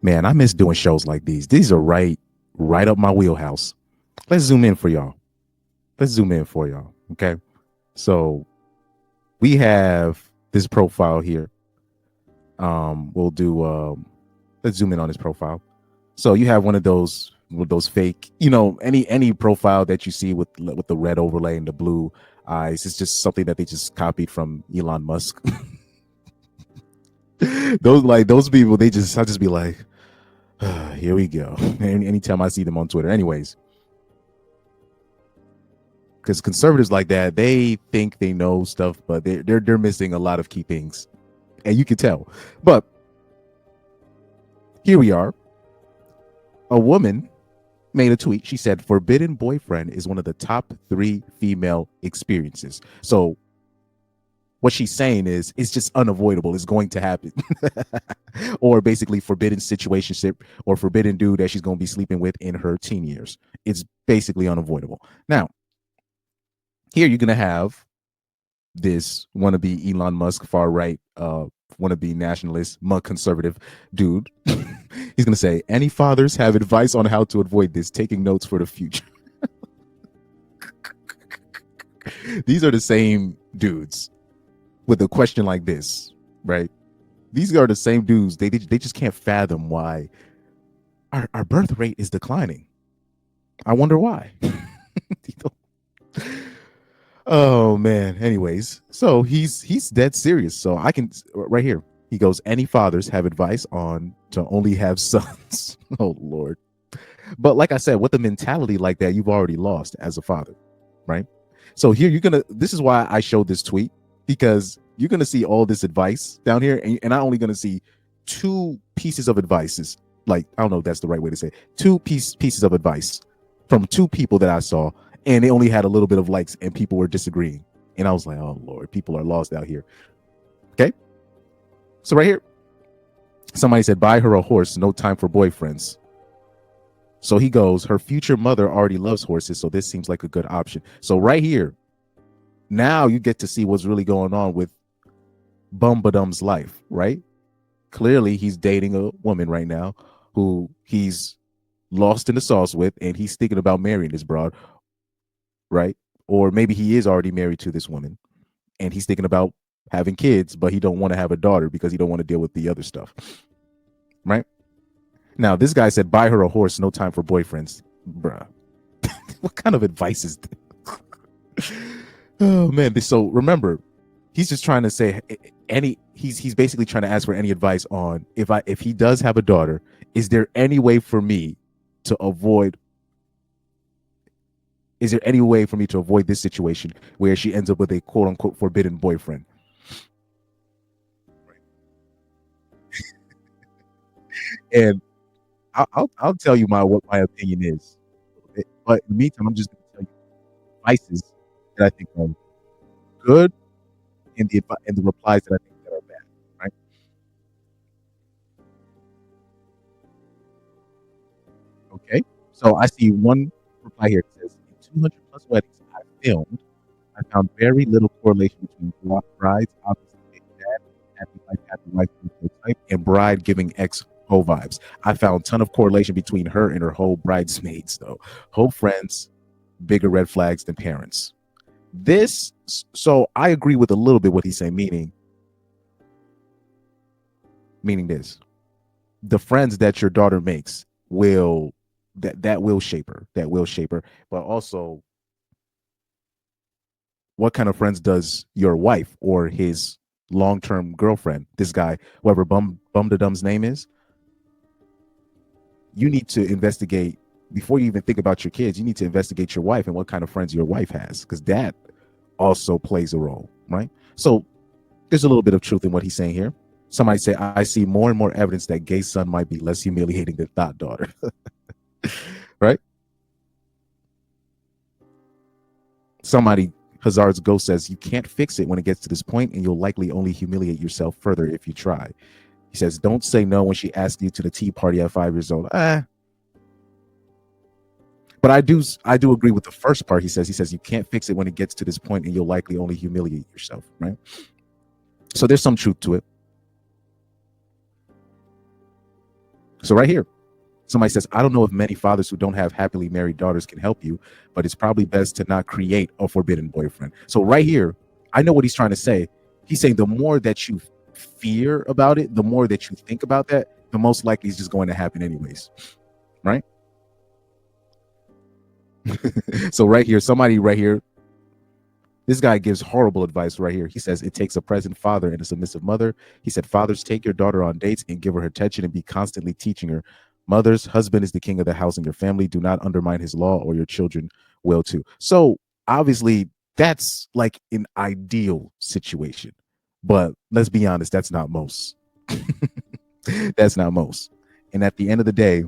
Man, I miss doing shows like these. These are right up my wheelhouse. Let's zoom in for y'all. Let's zoom in for y'all. Okay. So we have this profile here. We'll do let's zoom in on his profile. So you have one of those with those fake, any profile that you see with the red overlay and the blue eyes. It's just something that they just copied from Elon Musk. those people, I just be like, here we go. Anytime I see them on Twitter. Anyways, because conservatives like that, they think they know stuff, but they're missing a lot of key things, and you can tell. But here we are. A woman made a tweet. She said, "Forbidden boyfriend is one of the top 3 female experiences." So what she's saying is it's just unavoidable. It's going to happen. Or basically forbidden situationship or forbidden dude that she's going to be sleeping with in her teen years. It's basically unavoidable. Now, here you're going to have this wannabe Elon Musk far right wannabe nationalist conservative dude. He's going to say, any fathers have advice on how to avoid this, taking notes for the future. These are the same dudes with a question like this, right? These are the same dudes. They just can't fathom why our birth rate is declining. I wonder why. Oh man. Anyways, so he's dead serious. So I can right here. He goes, any fathers have advice on to only have sons. Oh Lord. But like I said, with a mentality like that, you've already lost as a father, right? So here this is why I showed this tweet, because you're gonna see all this advice down here, and I'm only gonna see 2 pieces of advices. Like, I don't know if that's the right way to say it. 2 pieces of advice from 2 people that I saw, and they only had a little bit of likes, and people were disagreeing. And I was like, oh Lord, people are lost out here. Okay. So right here, somebody said, buy her a horse, no time for boyfriends. So he goes, her future mother already loves horses, so this seems like a good option. So right here, now you get to see what's really going on with Bumbadum's life, right? Clearly, he's dating a woman right now who he's lost in the sauce with, and he's thinking about marrying this broad, right? Or maybe he is already married to this woman, and he's thinking about having kids, but he don't want to have a daughter because he don't want to deal with the other stuff, right? Now, this guy said, buy her a horse, no time for boyfriends. Bruh. What kind of advice is that? Oh, man. So remember, he's just trying to say he's basically trying to ask for any advice on if he does have a daughter, is there any way for me to avoid this situation where she ends up with a quote unquote forbidden boyfriend? And I'll tell you what my opinion is. But in the meantime, I'm just going to tell you advices that I think are good and the replies that I think that are bad, right? Okay. So I see one reply here. It says, in 200 plus weddings I filmed, I found very little correlation between bride's obviously being dad, happy wife type, and bride giving ex ho vibes. I found a ton of correlation between her and her whole bridesmaids, though. Whole friends, bigger red flags than parents. So I agree with a little bit what he's saying, meaning this. The friends that your daughter makes will that will shape her. That will shape her. But also, what kind of friends does your wife or his long-term girlfriend, this guy, whoever Bumdadum's name is, you need to investigate before you even think about your kids. You need to investigate your wife and what kind of friends your wife has, because that also plays a role, right? So there's a little bit of truth in what he's saying here. Somebody say, I see more and more evidence that gay son might be less humiliating than thought daughter. Right? Somebody, Hazard's Ghost says, you can't fix it when it gets to this point, and you'll likely only humiliate yourself further if you try. He says, don't say no when she asks you to the tea party at 5 years old. But I do agree with the first part. He says you can't fix it when it gets to this point, and you'll likely only humiliate yourself, right? So there's some truth to it. So right here, somebody says, I don't know if many fathers who don't have happily married daughters can help you, but it's probably best to not create a forbidden boyfriend. So right here, I know what he's trying to say. He's saying the more that you fear about it, the more that you think about that, the most likely it's just going to happen anyways, right? So right here, somebody right here, this guy gives horrible advice right here. He says it takes a present father and a submissive mother. He said, fathers, take your daughter on dates and give her attention and be constantly teaching her. Mothers, husband is the king of the house in your family. Do not undermine his law or your children will too. So obviously that's like an ideal situation. But let's be honest, that's not most. That's not most. And at the end of the day,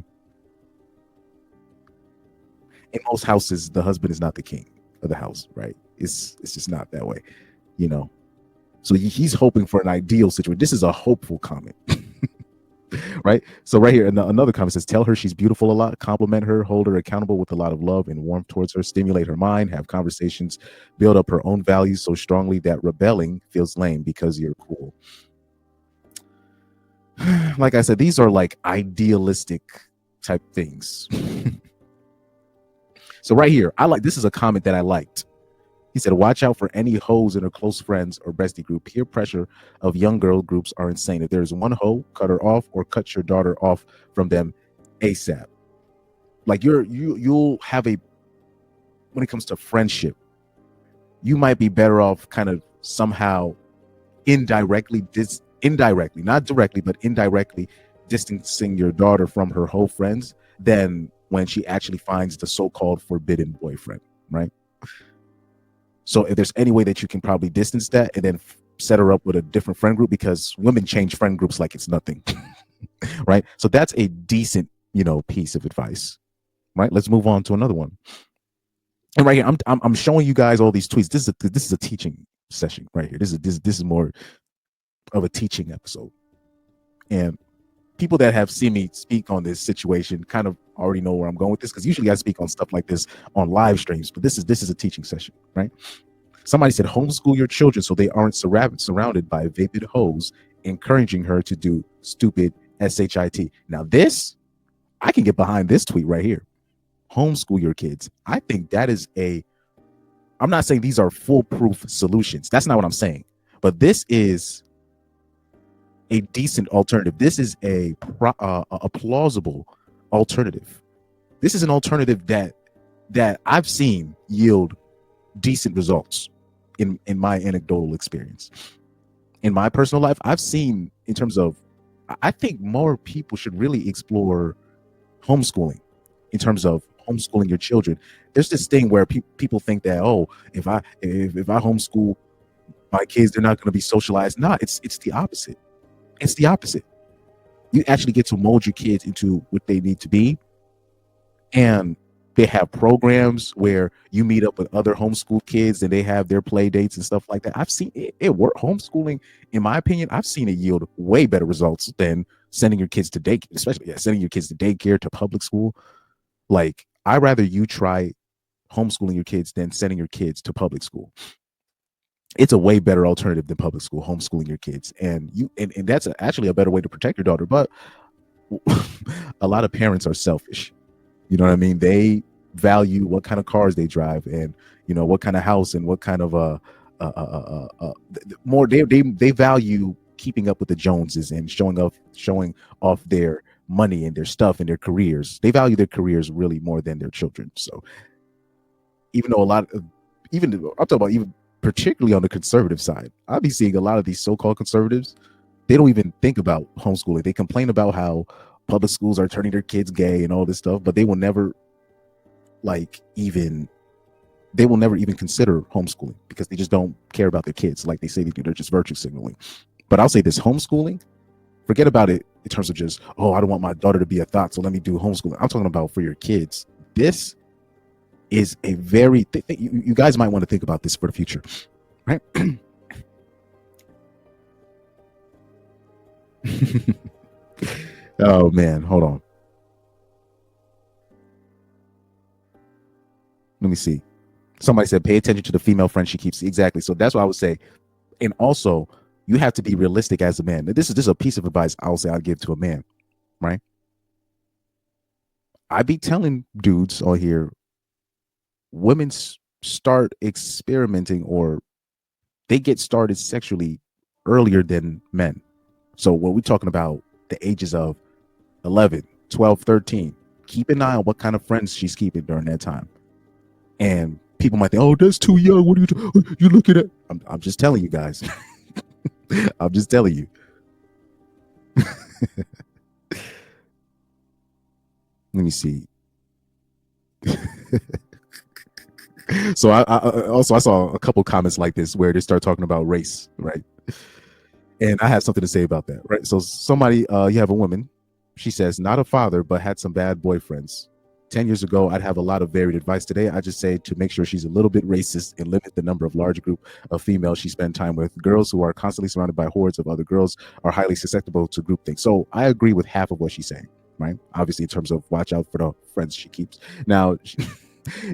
in most houses, the husband is not the king of the house, right? It's just not that way, you know. So he's hoping for an ideal situation. This is a hopeful comment, right? So right here, another comment says, tell her she's beautiful a lot, compliment her, hold her accountable with a lot of love and warmth towards her, stimulate her mind, have conversations, build up her own values so strongly that rebelling feels lame because you're cool. Like I said, these are like idealistic type things. So right here, this is a comment that I liked. He said, watch out for any hoes in her close friends or bestie group. Peer pressure of young girl groups are insane. If there's one hoe, cut her off or cut your daughter off from them ASAP. Like you'll have when it comes to friendship, you might be better off kind of somehow indirectly, not directly, but indirectly distancing your daughter from her whole friends than when she actually finds the so-called forbidden boyfriend, right? So if there's any way that you can probably distance that and then set her up with a different friend group, because women change friend groups like it's nothing, right? So that's a decent, piece of advice, right? Let's move on to another one. And right here, I'm showing you guys all these tweets. This is a teaching session right here. This is more of a teaching episode, and people that have seen me speak on this situation kind of already know where I'm going with this, because usually I speak on stuff like this on live streams, but this is a teaching session, right? Somebody said, homeschool your children so they aren't surrounded by vapid hoes, encouraging her to do stupid SHIT. Now this, I can get behind this tweet right here. Homeschool your kids. I think that is I'm not saying these are foolproof solutions. That's not what I'm saying. But this is a decent alternative. This is a plausible alternative. This is an alternative that I've seen yield decent results in my anecdotal experience. In my personal life, I've seen, in terms of, I think more people should really explore homeschooling, in terms of homeschooling your children. There's this thing where people think that, oh, if I homeschool my kids, they're not going to be socialized. No, it's the opposite. It's the opposite. You actually get to mold your kids into what they need to be. And they have programs where you meet up with other homeschool kids and they have their play dates and stuff like that. I've seen it work. Homeschooling, in my opinion, I've seen it yield way better results than sending your kids to daycare, especially sending your kids to daycare, to public school. Like, I'd rather you try homeschooling your kids than sending your kids to public school. It's a way better alternative than public school, homeschooling your kids. And that's actually a better way to protect your daughter. But a lot of parents are selfish. You know what I mean? They value what kind of cars they drive, and what kind of house, and what kind of more they value keeping up with the Joneses and showing off their money and their stuff and their careers. They value their careers really more than their children. So even though I'm talking about, even particularly on the conservative side, I'll be seeing a lot of these so-called conservatives. They don't even think about homeschooling. They complain about how public schools are turning their kids gay and all this stuff, but they will never even consider homeschooling, because they just don't care about their kids. Like they say, they're just virtue signaling. But I'll say this: homeschooling, forget about it in terms of just, oh, I don't want my daughter to be a thought, so let me do homeschooling. I'm talking about for your kids. This is a very you guys might want to think about this for the future, right? Oh man, hold on. Let me see. Somebody said, pay attention to the female friend she keeps. Exactly. So that's what I would say. And also, you have to be realistic as a man. This is a piece of advice I'll give to a man, right? I be telling dudes on here, women start experimenting, or they get started sexually earlier than men. So when we're talking about the ages of 11, 12, 13, keep an eye on what kind of friends she's keeping during that time. And people might think, oh, that's too young. What are you looking at? I'm just telling you guys. I'm just telling you. Let me see. So I saw a couple comments like this where they start talking about race, right? And I had something to say about that, right? So somebody, you have a woman. She says, not a father, but had some bad boyfriends. 10 years ago, I'd have a lot of varied advice. Today, I just say to make sure she's a little bit racist and limit the number of large group of females she spend time with. Girls who are constantly surrounded by hordes of other girls are highly susceptible to groupthink. So I agree with half of what she's saying, right? Obviously, in terms of watch out for the friends she keeps. Now,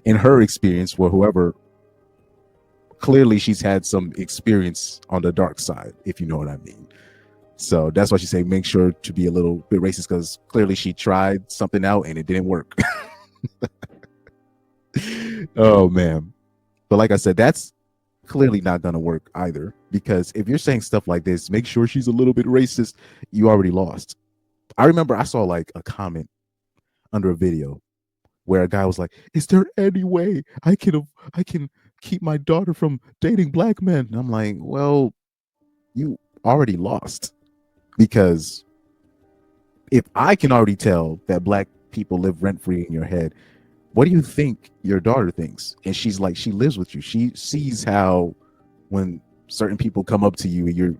in her experience, for whoever, clearly she's had some experience on the dark side, if you know what I mean. So that's why she say make sure to be a little bit racist, because clearly she tried something out and it didn't work. Oh man. But like I said, that's clearly not gonna work either. Because if you're saying stuff like this, make sure she's a little bit racist, you already lost. I remember I saw like a comment under a video where a guy was like, is there any way I can keep my daughter from dating black men? And I'm like, well, you already lost. Because if I can already tell that black people live rent free in your head, what do you think your daughter thinks? And she's like, she lives with you. She sees how when certain people come up to you and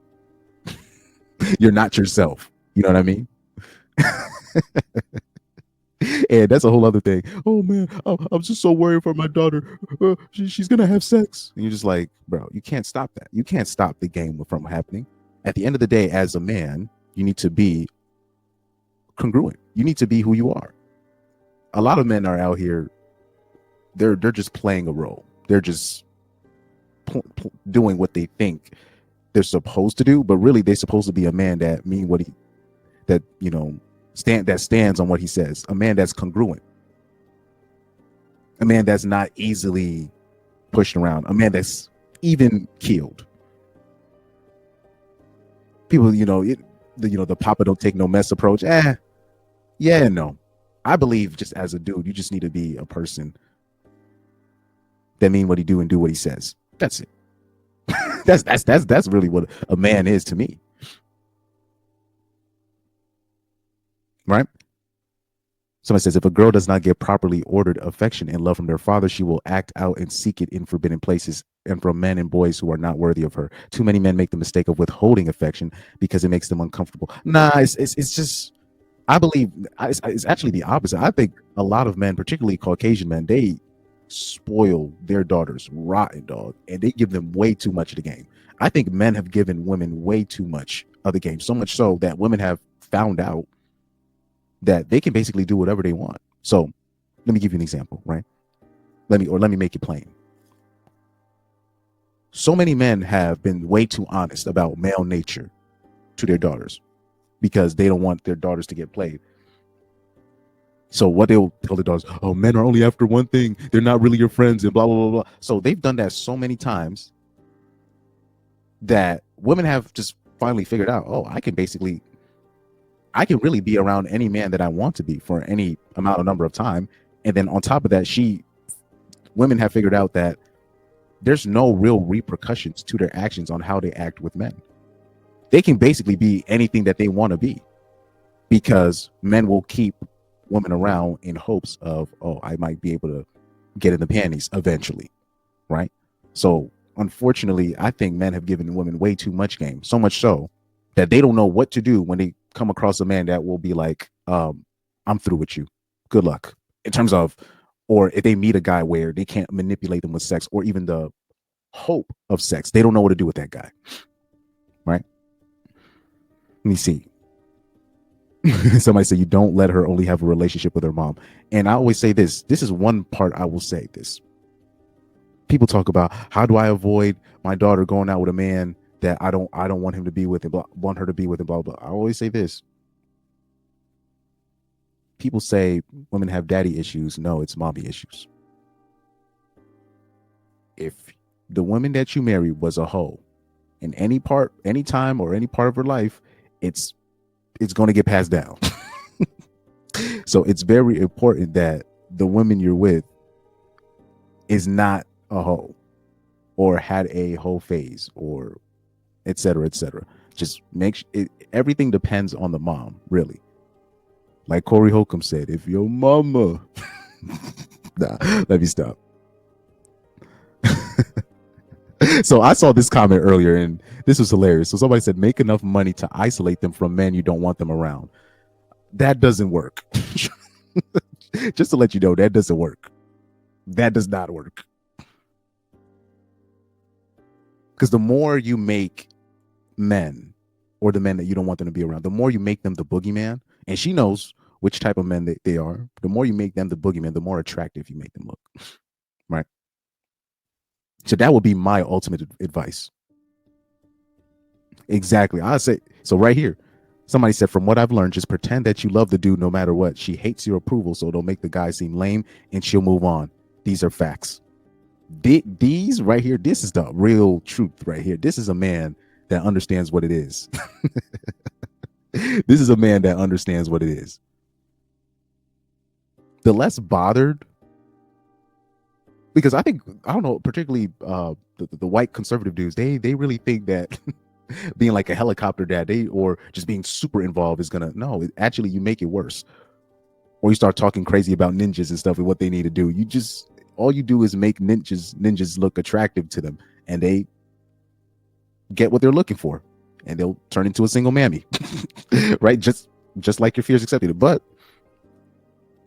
you're not yourself. You know what I mean? And that's a whole other thing. Oh man, I'm just so worried for my daughter. She's gonna have sex. And you're just like, bro, you can't stop that. You can't stop the game from happening. At the end of the day, as a man, you need to be congruent. You need to be who you are. A lot of men are out here. They're just playing a role. They're just doing what they think they're supposed to do, but really they're supposed to be a man that mean what he that stands on what he says. A man that's congruent. A man that's not easily pushed around. A man that's even killed. People, the Papa don't take no mess approach. Yeah, no. I believe just as a dude, you just need to be a person that mean what he do and do what he says. That's it. that's really what a man is to me. Right? Somebody says, if a girl does not get properly ordered affection and love from their father, she will act out and seek it in forbidden places and from men and boys who are not worthy of her. Too many men make the mistake of withholding affection because it makes them uncomfortable. Nah, it's just, I believe it's actually the opposite. I think a lot of men, particularly Caucasian men, they spoil their daughters rotten, dog, and they give them way too much of the game. I think men have given women way too much of the game, so much so that women have found out that they can basically do whatever they want. So let me give you an example, right? Let me make it plain. So many men have been way too honest about male nature to their daughters because they don't want their daughters to get played. So what they'll tell the daughters, oh, men are only after one thing. They're not really your friends and blah, blah, blah, blah. So they've done that so many times that women have just finally figured out, oh, I can really be around any man that I want to be for any amount of number of time. And then on top of that, women have figured out that there's no real repercussions to their actions on how they act with men. They can basically be anything that they want to be because men will keep women around in hopes of, oh, I might be able to get in the panties eventually, right? So unfortunately, I think men have given women way too much game, so much so that they don't know what to do when they come across a man that will be like, I'm through with you. Good luck. In terms of, or if they meet a guy where they can't manipulate them with sex or even the hope of sex, they don't know what to do with that guy. Right? Let me see. Somebody said you don't let her only have a relationship with her mom. And I always say this is one part I will say this. People talk about how do I avoid my daughter going out with a man that I don't want him to be with and want her to be with and blah blah. I always say this. people say women have daddy issues. No, it's mommy issues. If the woman that you married was a hoe in any part, any time, or any part of her life, it's going to get passed down. So it's very important that the woman you're with is not a hoe or had a hoe phase or et cetera, et cetera. Just everything depends on the mom, really. Like Corey Holcomb said, if your mama, nah, let me stop. So I saw this comment earlier and this was hilarious. So somebody said, make enough money to isolate them from men you don't want them around. That doesn't work. Just to let you know, that doesn't work. That does not work. Because the more you make men, or the men that you don't want them to be around, the more you make them the boogeyman, and she knows which type of men they are, the more you make them the boogeyman, the more attractive you make them look. Right? So that would be my ultimate advice. Exactly. I say so right here. Somebody said, from what I've learned, just pretend that you love the dude no matter what. She hates your approval, so it'll make the guy seem lame and she'll move on. These are facts. These right here, this is the real truth right here. This is a man that understands what it is. This is a man that understands what it is. The less bothered, because I don't know, particularly the white conservative dudes, they really think that being like a helicopter dad, or just being super involved is gonna, no, actually you make it worse. Or you start talking crazy about ninjas and stuff and what they need to do. All you do is make ninjas look attractive to them, and they get what they're looking for, and they'll turn into a single mammy. Right? Just like your fears accepted. But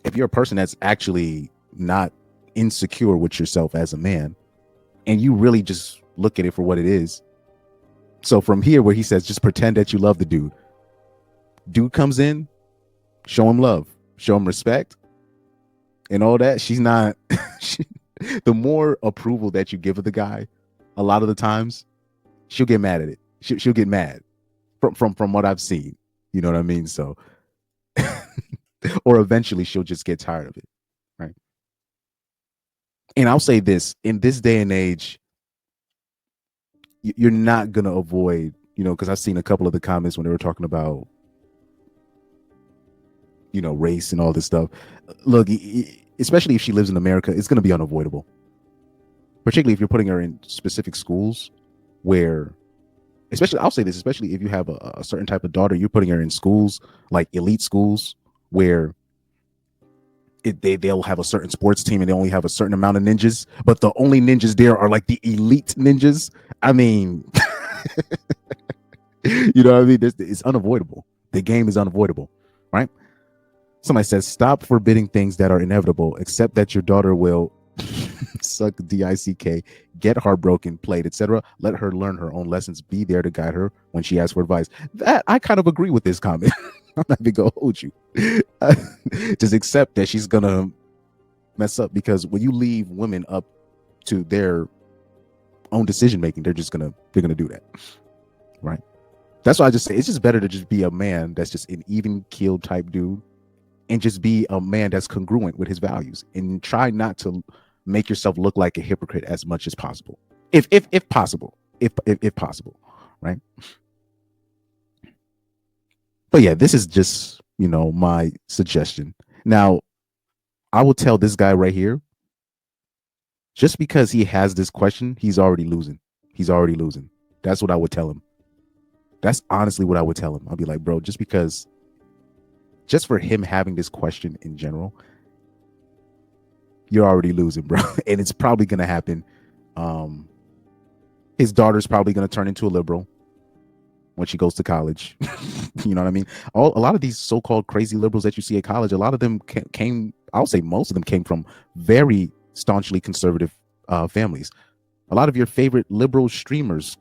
if you're a person that's actually not insecure with yourself as a man, and you really just look at it for what it is. So from here, where he says, just pretend that you love the dude comes in, show him love, show him respect, and all that. She's not. The more approval that you give of the guy, a lot of the times, she'll get mad at it. She'll get mad from what I've seen. You know what I mean? So, or eventually she'll just get tired of it, right? And I'll say this: in this day and age, you're not gonna avoid, because I've seen a couple of the comments when they were talking about, race and all this stuff. Look, especially if she lives in America, it's going to be unavoidable. Particularly if you're putting her in specific schools where, I'll say this, especially if you have a certain type of daughter, you're putting her in schools, like elite schools, where they'll have a certain sports team and they only have a certain amount of ninjas, but the only ninjas there are like the elite ninjas. I mean, you know what I mean? It's unavoidable. The game is unavoidable, right? Somebody says, stop forbidding things that are inevitable. Accept that your daughter will suck dick, get heartbroken, played, etc. Let her learn her own lessons. Be there to guide her when she asks for advice. That I kind of agree with this comment. I'm not even gonna hold you. Just accept that she's gonna mess up, because when you leave women up to their own decision making, they're gonna do that, right? That's why I just say it's just better to just be a man that's just an even keeled type dude, and just be a man that's congruent with his values, and try not to make yourself look like a hypocrite as much as possible, if possible, if possible, right? But yeah, this is just my suggestion. Now, I will tell this guy right here, just because he has this question, he's already losing. That's what I would tell him. That's honestly what I would tell him. I'll be like, bro, just for him having this question in general, you're already losing, bro. And it's probably going to happen. His daughter's probably going to turn into a liberal when she goes to college. You know what I mean? A lot of these so-called crazy liberals that you see at college, a lot of them came, I'll say most of them came from very staunchly conservative families. A lot of your favorite liberal streamers,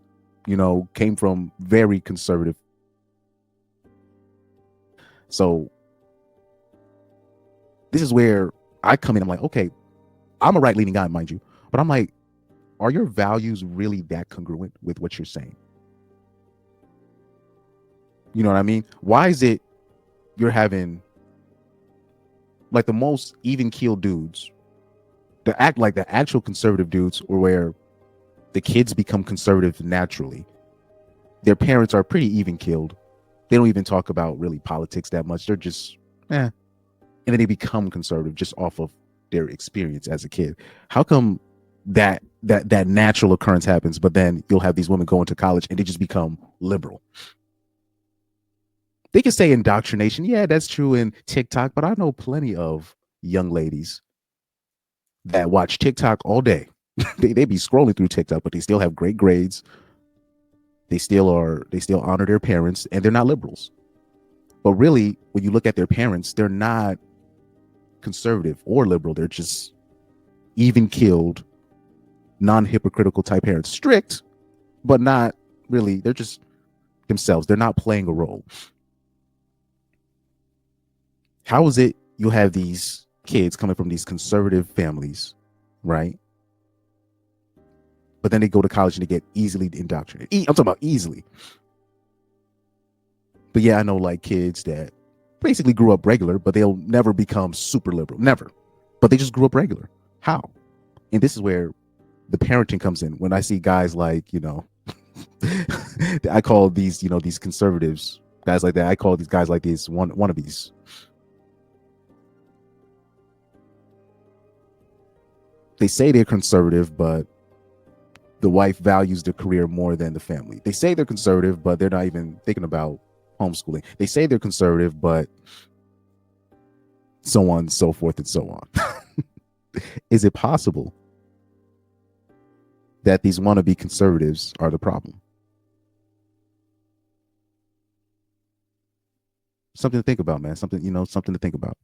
came from very conservative. So this is where I come in. I'm like, okay, I'm a right-leaning guy, mind you, but I'm like, are your values really that congruent with what you're saying? You know what I mean? Why is it you're having Like the most even keeled dudes, the actual conservative dudes, or where the kids become conservative naturally. Their parents are pretty even keeled. They don't even talk about really politics that much. They're just and then they become conservative just off of their experience as a kid. How come that natural occurrence happens, but then you'll have these women go into college and they just become liberal? They can say indoctrination. Yeah, that's true in TikTok, but I know plenty of young ladies that watch TikTok all day. They be scrolling through TikTok, but they still have great grades. They still honor their parents, and they're not liberals. But really, when you look at their parents, they're not conservative or liberal. They're just even killed, non-hypocritical type parents. Strict, but not really. They're just themselves. They're not playing a role. How is it you have these kids coming from these conservative families, right? But then they go to college and they get easily indoctrinated. I'm talking about easily. But yeah, I know like kids that basically grew up regular, but they'll never become super liberal. Never. But they just grew up regular. How? And this is where the parenting comes in. When I see guys like, I call these, these conservatives, guys like that, I call these guys like these wannabes. They say they're conservative, but the wife values the career more than the family. They say they're conservative, but they're not even thinking about homeschooling. They say they're conservative, but so on, so forth, and so on. Is it possible that these wannabe conservatives are the problem? Something to think about, man. Something to think about.